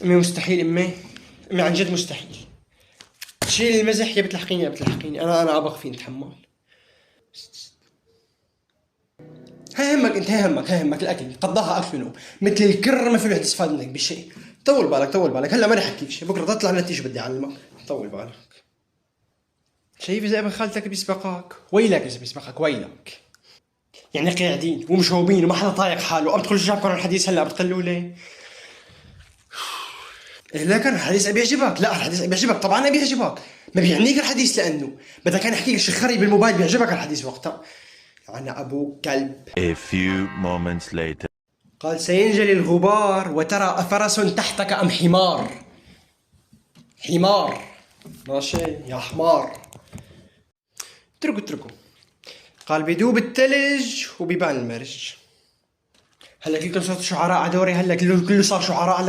أمي مستحيل أمي. أمي عن جد مستحيل. تشيل المزح يا بتلحقيني يا بتلحقيني. أنا أبغى فين تحمل. هاي همك انت، هاي همك الاكل قضاها اكل ونوم مثل الكر، ما في واحد يستفاد منك بشيء. طول بالك طول بالك، هلا ما رح احكيك شيء، بكره تطلع نتيجه بدي اعلمك. طول بالك. شايف اذا ابن خالتك بيسبقك ويلك، اذا بيسبقك ويلك. يعني قاعدين ومشوبين وما حدا طايق حاله، ام تدخلوا شعبكم عن الحديث هلا بتقلوا لي. إيه لا كان الحديث ابي يعجبك، لا الحديث ابي يعجبك طبعا ابي يعجبك. ما بيعنيك الحديث لانه بدك كان احكي لك شخري بالموبايل بيعجبك الحديث وقتها. انا ابوك كلب. A few moments later. قال سينجلي الغبار وترى أفرس تحتك أم حمار. حمار ماشي يا حمار. اتركوا. قال بيدوب التلج وبيبان المرج. هلا كلكم صرتوا شعراء على دوري، هلا كله صار شعراء هلا.